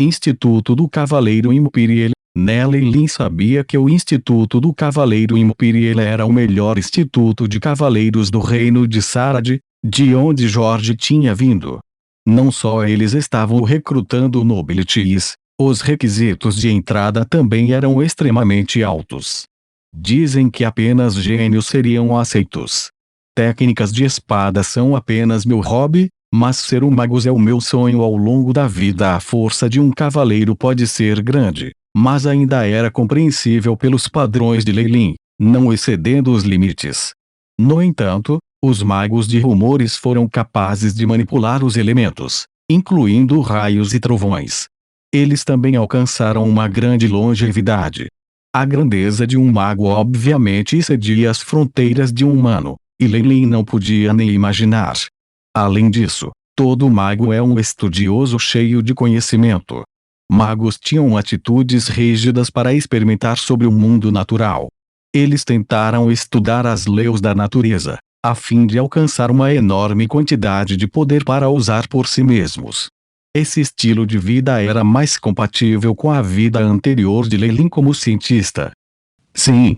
Instituto do Cavaleiro Imperial. Lei sabia que o Instituto do Cavaleiro Imperial era o melhor instituto de cavaleiros do reino de Sarad, de onde Jorge tinha vindo. Não só eles estavam recrutando nobilities, os requisitos de entrada também eram extremamente altos. Dizem que apenas gênios seriam aceitos. Técnicas de espada são apenas meu hobby, mas ser um mago é o meu sonho ao longo da vida. A força de um cavaleiro pode ser grande, mas ainda era compreensível pelos padrões de Lei, não excedendo os limites. No entanto, os magos de rumores foram capazes de manipular os elementos, incluindo raios e trovões. Eles também alcançaram uma grande longevidade. A grandeza de um mago obviamente excedia as fronteiras de um humano, e Lei não podia nem imaginar. Além disso, todo mago é um estudioso cheio de conhecimento. Magos tinham atitudes rígidas para experimentar sobre o mundo natural. Eles tentaram estudar as leis da natureza, a fim de alcançar uma enorme quantidade de poder para usar por si mesmos. Esse estilo de vida era mais compatível com a vida anterior de Lei como cientista. Sim.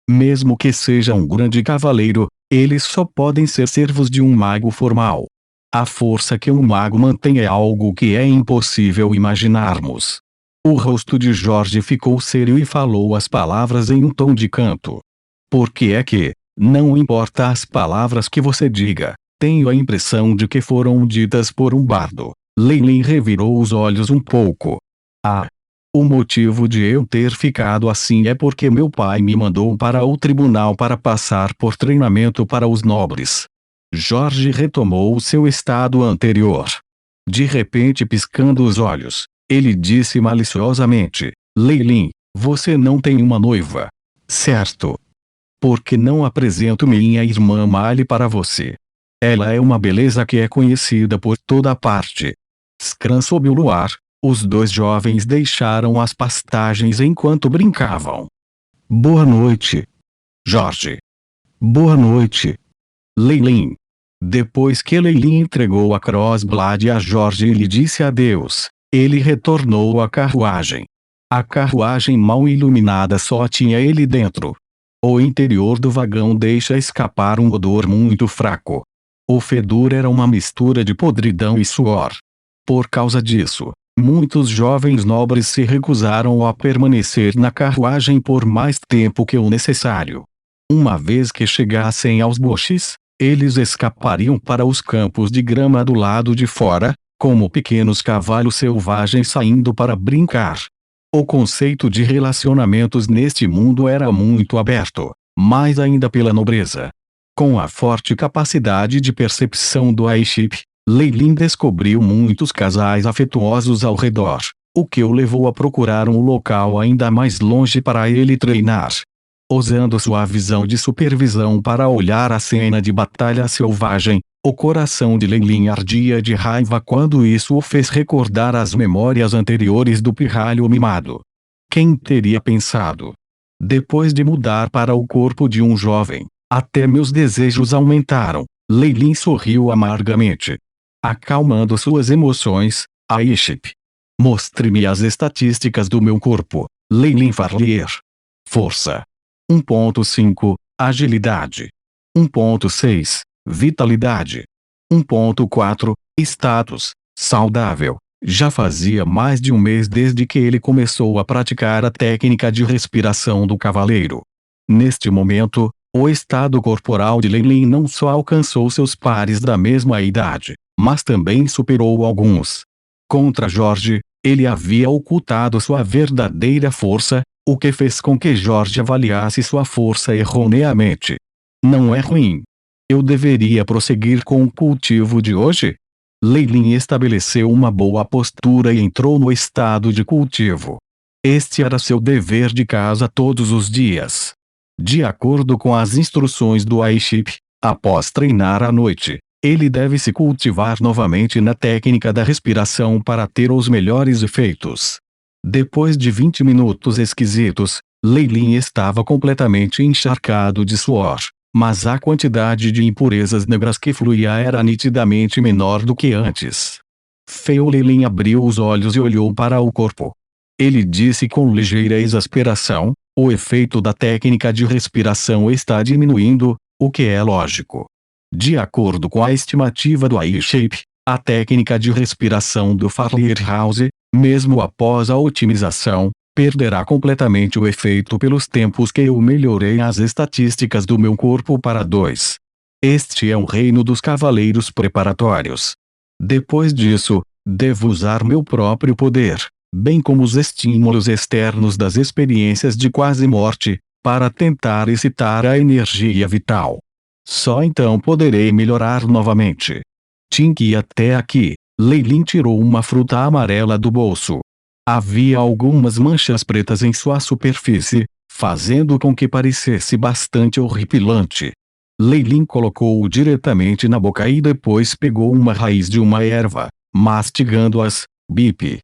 Mesmo que seja um grande cavaleiro, eles só podem ser servos de um mago formal. A força que um mago mantém é algo que é impossível imaginarmos. O rosto de Jorge ficou sério e falou as palavras em um tom de canto. Por que é que, não importa as palavras que você diga, tenho a impressão de que foram ditas por um bardo. Lei revirou os olhos um pouco. O motivo de eu ter ficado assim é porque meu pai me mandou para o tribunal para passar por treinamento para os nobres. Jorge retomou o seu estado anterior. De repente, piscando os olhos, ele disse maliciosamente: Lei, você não tem uma noiva, certo? Por que não apresento minha irmã Mali para você? Ela é uma beleza que é conhecida por toda parte. Scran sob o luar, os dois jovens deixaram as pastagens enquanto brincavam. Boa noite, Jorge. Boa noite, Lei. Depois que Lei entregou a Crossblade a Jorge e lhe disse adeus, ele retornou à carruagem. A carruagem mal iluminada só tinha ele dentro. O interior do vagão deixa escapar um odor muito fraco. O fedor era uma mistura de podridão e suor. Por causa disso, muitos jovens nobres se recusaram a permanecer na carruagem por mais tempo que o necessário. Uma vez que chegassem aos boches, eles escapariam para os campos de grama do lado de fora, como pequenos cavalos selvagens saindo para brincar. O conceito de relacionamentos neste mundo era muito aberto, mais ainda pela nobreza. Com a forte capacidade de percepção do Aiship, Lei descobriu muitos casais afetuosos ao redor, o que o levou a procurar um local ainda mais longe para ele treinar. Usando sua visão de supervisão para olhar a cena de batalha selvagem, o coração de Lei ardia de raiva quando isso o fez recordar as memórias anteriores do pirralho mimado. Quem teria pensado? Depois de mudar para o corpo de um jovem, até meus desejos aumentaram. Lei sorriu amargamente. Acalmando suas emoções, Aiship. Mostre-me as estatísticas do meu corpo, Lei Farlier. Força. 1.5, agilidade. 1.6, vitalidade. 1.4, status, saudável. Já fazia mais de um mês desde que ele começou a praticar a técnica de respiração do cavaleiro. Neste momento, o estado corporal de Lei não só alcançou seus pares da mesma idade, mas também superou alguns. Contra Jorge, ele havia ocultado sua verdadeira força, o que fez com que Jorge avaliasse sua força erroneamente. Não é ruim. Eu deveria prosseguir com o cultivo de hoje? Lei estabeleceu uma boa postura e entrou no estado de cultivo. Este era seu dever de casa todos os dias. De acordo com as instruções do Aiship, após treinar à noite, ele deve se cultivar novamente na técnica da respiração para ter os melhores efeitos. Depois de 20 minutos esquisitos, Lei estava completamente encharcado de suor, mas a quantidade de impurezas negras que fluía era nitidamente menor do que antes. Feo Leilin abriu os olhos e olhou para o corpo. Ele disse com ligeira exasperação: o efeito da técnica de respiração está diminuindo, o que é lógico. De acordo com a estimativa do iShape, a técnica de respiração do Farlier House, mesmo após a otimização, perderá completamente o efeito pelos tempos que eu melhorei as estatísticas do meu corpo para 2. Este é um reino dos cavaleiros preparatórios. Depois disso, devo usar meu próprio poder, bem como os estímulos externos das experiências de quase morte, para tentar excitar a energia vital. Só então poderei melhorar novamente. Tinque até aqui. Leilin tirou uma fruta amarela do bolso. Havia algumas manchas pretas em sua superfície, fazendo com que parecesse bastante horripilante. Leilin colocou-o diretamente na boca e depois pegou uma raiz de uma erva, mastigando-as. Bip.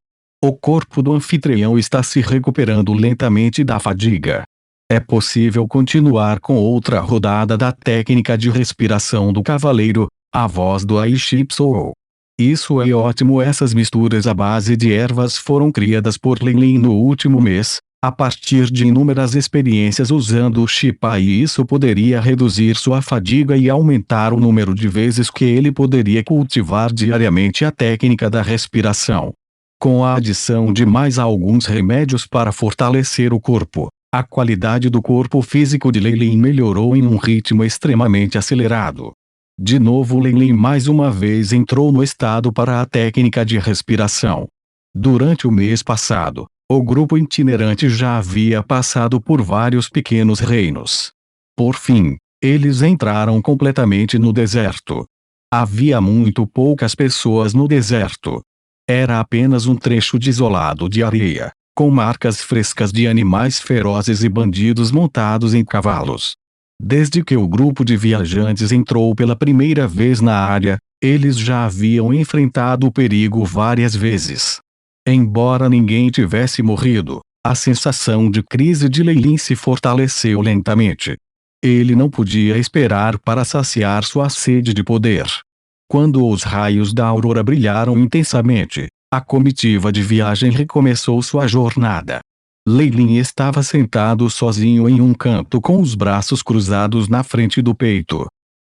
O corpo do anfitrião está se recuperando lentamente da fadiga. É possível continuar com outra rodada da técnica de respiração do cavaleiro. A voz do iShape soou. Isso é ótimo. Essas misturas à base de ervas foram criadas por Leilin no último mês, a partir de inúmeras experiências usando o Shipa, e isso poderia reduzir sua fadiga e aumentar o número de vezes que ele poderia cultivar diariamente a técnica da respiração. Com a adição de mais alguns remédios para fortalecer o corpo, a qualidade do corpo físico de Leilin melhorou em um ritmo extremamente acelerado. De novo Leilin mais uma vez entrou no estado para a técnica de respiração. Durante o mês passado, o grupo itinerante já havia passado por vários pequenos reinos. Por fim, eles entraram completamente no deserto. Havia muito poucas pessoas no deserto. Era apenas um trecho desolado de areia, com marcas frescas de animais ferozes e bandidos montados em cavalos. Desde que o grupo de viajantes entrou pela primeira vez na área, eles já haviam enfrentado o perigo várias vezes. Embora ninguém tivesse morrido, a sensação de crise de Leilin se fortaleceu lentamente. Ele não podia esperar para saciar sua sede de poder. Quando os raios da aurora brilharam intensamente, a comitiva de viagem recomeçou sua jornada. Leilin estava sentado sozinho em um canto com os braços cruzados na frente do peito.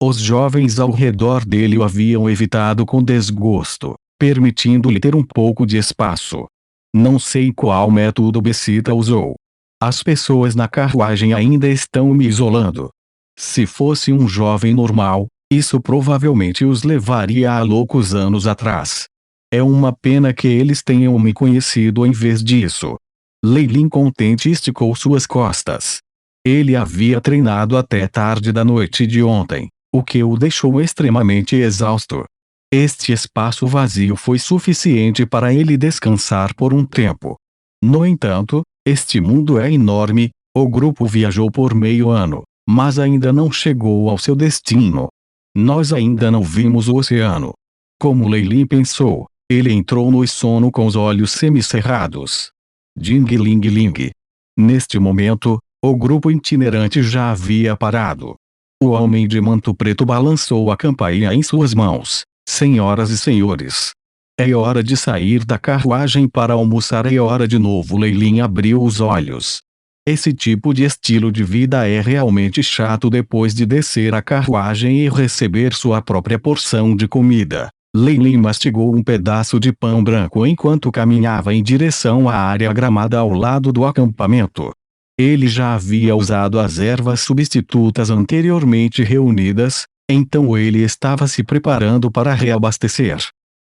Os jovens ao redor dele o haviam evitado com desgosto, permitindo-lhe ter um pouco de espaço. Não sei qual método Becita usou. As pessoas na carruagem ainda estão me isolando. Se fosse um jovem normal, isso provavelmente os levaria a loucos anos atrás. É uma pena que eles tenham me conhecido em vez disso. Leilin contente esticou suas costas. Ele havia treinado até tarde da noite de ontem, o que o deixou extremamente exausto. Este espaço vazio foi suficiente para ele descansar por um tempo. No entanto, este mundo é enorme. O grupo viajou por meio ano, mas ainda não chegou ao seu destino. Nós ainda não vimos o oceano. Como Leilin pensou, ele entrou no sono com os olhos semicerrados. Ding-ling-ling. Neste momento, o grupo itinerante já havia parado. O homem de manto preto balançou a campainha em suas mãos. Senhoras e senhores, é hora de sair da carruagem para almoçar. É hora de novo. Leilin abriu os olhos. Esse tipo de estilo de vida é realmente chato. Depois de descer a carruagem e receber sua própria porção de comida, Leilin mastigou um pedaço de pão branco enquanto caminhava em direção à área gramada ao lado do acampamento. Ele já havia usado as ervas substitutas anteriormente reunidas, então ele estava se preparando para reabastecer.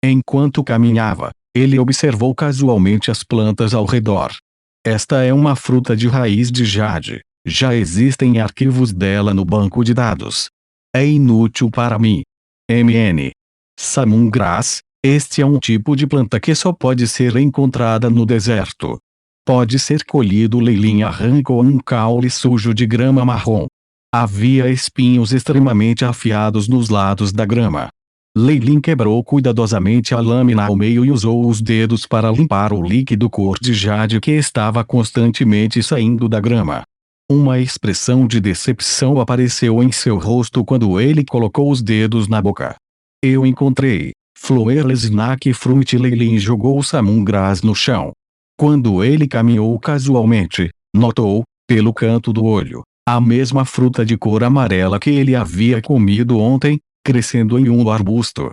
Enquanto caminhava, ele observou casualmente as plantas ao redor. Esta é uma fruta de raiz de jade. Já existem arquivos dela no banco de dados. É inútil para mim. MN. Samum Grass. Este é um tipo de planta que só pode ser encontrada no deserto. Pode ser colhido. Leilin arrancou um caule sujo de grama marrom. Havia espinhos extremamente afiados nos lados da grama. Leilin quebrou cuidadosamente a lâmina ao meio e usou os dedos para limpar o líquido cor de jade que estava constantemente saindo da grama. Uma expressão de decepção apareceu em seu rosto quando ele colocou os dedos na boca. Eu encontrei. Floerlesnack Fruit Leilin jogou Samungras no chão. Quando ele caminhou casualmente, notou, pelo canto do olho, a mesma fruta de cor amarela que ele havia comido ontem, crescendo em um arbusto.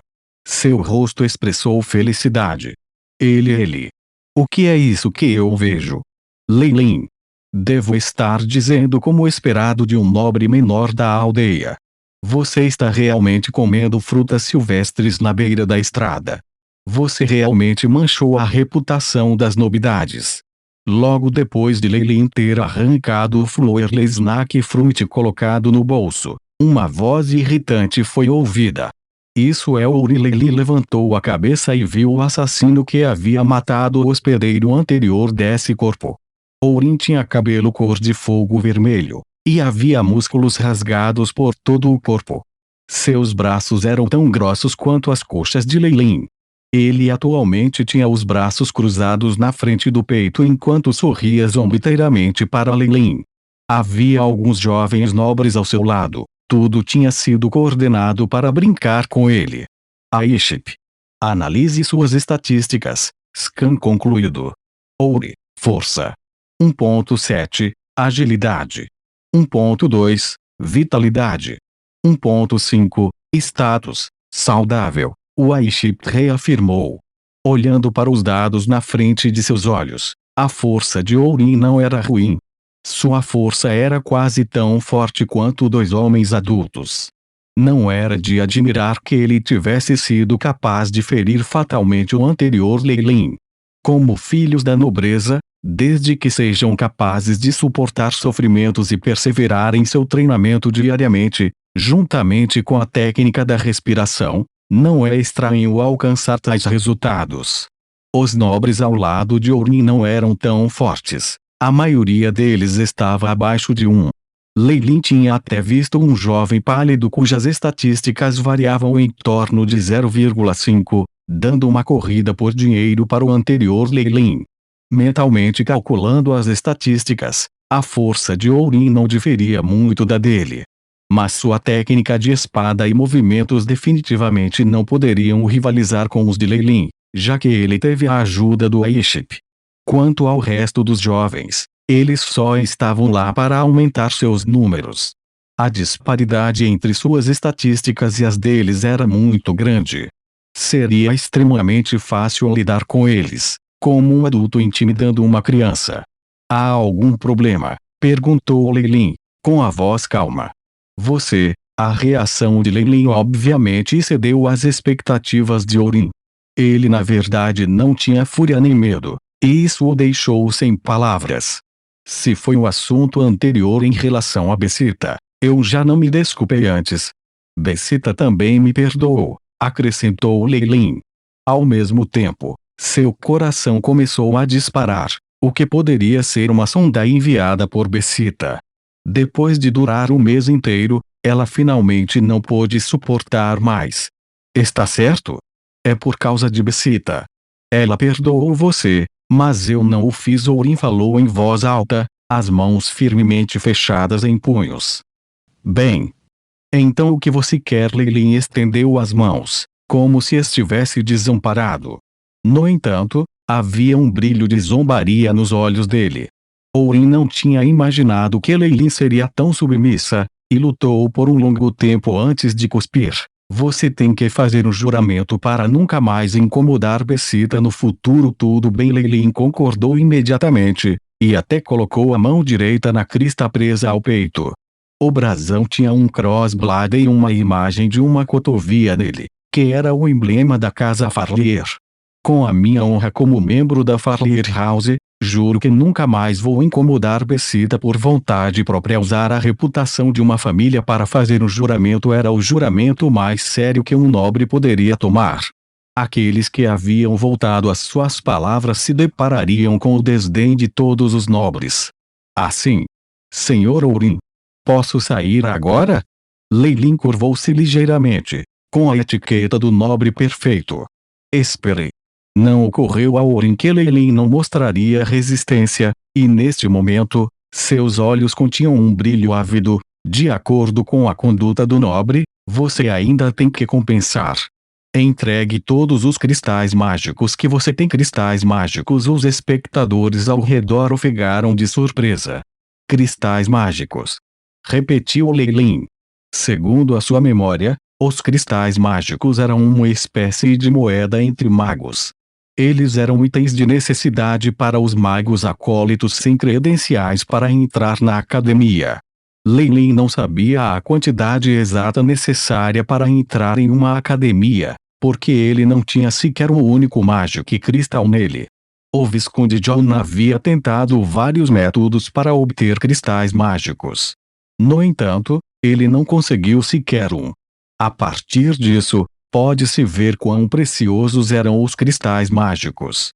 Seu rosto expressou felicidade. Ele. O que é isso que eu vejo? Leilin. Devo estar dizendo como esperado de um nobre menor da aldeia. Você está realmente comendo frutas silvestres na beira da estrada. Você realmente manchou a reputação das novidades. Logo depois de Leilin ter arrancado o Floerlesnack Fruit e colocado no bolso, uma voz irritante foi ouvida. Isso é Ourin. Leilin levantou a cabeça e viu o assassino que havia matado o hospedeiro anterior desse corpo. Ourin tinha cabelo cor de fogo vermelho, e havia músculos rasgados por todo o corpo. Seus braços eram tão grossos quanto as coxas de Leilin. Ele atualmente tinha os braços cruzados na frente do peito enquanto sorria zombeteiramente para Leilin. Havia alguns jovens nobres ao seu lado. Tudo tinha sido coordenado para brincar com ele. Aiship. Analise suas estatísticas. Scan concluído. Ouri. Força. 1.7. Agilidade. 1.2. Vitalidade. 1.5. Status. Saudável. O Aiship reafirmou. Olhando para os dados na frente de seus olhos, a força de Ourin não era ruim. Sua força era quase tão forte quanto dois homens adultos. Não era de admirar que ele tivesse sido capaz de ferir fatalmente o anterior Leilin. Como filhos da nobreza, desde que sejam capazes de suportar sofrimentos e perseverar em seu treinamento diariamente, juntamente com a técnica da respiração, não é estranho alcançar tais resultados. Os nobres ao lado de Ourin não eram tão fortes. A maioria deles estava abaixo de 1. Leilin tinha até visto um jovem pálido cujas estatísticas variavam em torno de 0,5, dando uma corrida por dinheiro para o anterior Leilin. Mentalmente calculando as estatísticas, a força de Ourin não diferia muito da dele. Mas sua técnica de espada e movimentos definitivamente não poderiam rivalizar com os de Leilin, já que ele teve a ajuda do Aiship. Quanto ao resto dos jovens, eles só estavam lá para aumentar seus números. A disparidade entre suas estatísticas e as deles era muito grande. Seria extremamente fácil lidar com eles, como um adulto intimidando uma criança. Há algum problema? Perguntou Leilin, com a voz calma. Você. A reação de Leilin obviamente excedeu as expectativas de Ourin. Ele na verdade não tinha fúria nem medo. E isso o deixou sem palavras. Se foi um assunto anterior em relação a Becita, eu já não me desculpei antes. Becita também me perdoou, acrescentou Leilin. Ao mesmo tempo, seu coração começou a disparar, o que poderia ser uma sonda enviada por Becita. Depois de durar um mês inteiro, ela finalmente não pôde suportar mais. Está certo? É por causa de Becita. Ela perdoou você. Mas eu não o fiz. Ourin falou em voz alta, as mãos firmemente fechadas em punhos. Bem. Então o que você quer? Leilin estendeu as mãos, como se estivesse desamparado. No entanto, havia um brilho de zombaria nos olhos dele. Ourin não tinha imaginado que Leilin seria tão submissa, e lutou por um longo tempo antes de cuspir. Você tem que fazer um juramento para nunca mais incomodar Becita no futuro. Tudo bem. Leilin concordou imediatamente, e até colocou a mão direita na crista presa ao peito. O brasão tinha um crossblade e uma imagem de uma cotovia nele, que era o emblema da casa Farlier. Com a minha honra como membro da Farlier House, juro que nunca mais vou incomodar Becita por vontade própria. Usar a reputação de uma família para fazer um juramento era o juramento mais sério que um nobre poderia tomar. Aqueles que haviam voltado às suas palavras se deparariam com o desdém de todos os nobres. Assim, Sr. Ourin, posso sair agora? Leilin curvou-se ligeiramente, com a etiqueta do nobre perfeito. Espere. Não ocorreu a Ourin que Leilin não mostraria resistência, e neste momento, seus olhos continham um brilho ávido. De acordo com a conduta do nobre, você ainda tem que compensar. Entregue todos os cristais mágicos que você tem. Cristais mágicos. Os espectadores ao redor ofegaram de surpresa. Cristais mágicos, repetiu Lei Lin. Segundo a sua memória, os cristais mágicos eram uma espécie de moeda entre magos. Eles eram itens de necessidade para os magos acólitos sem credenciais para entrar na academia. Lei Lin não sabia a quantidade exata necessária para entrar em uma academia, porque ele não tinha sequer um único Magic Crystal nele. O Visconde John havia tentado vários métodos para obter cristais mágicos. No entanto, ele não conseguiu sequer um. A partir disso, pode-se ver quão preciosos eram os cristais mágicos.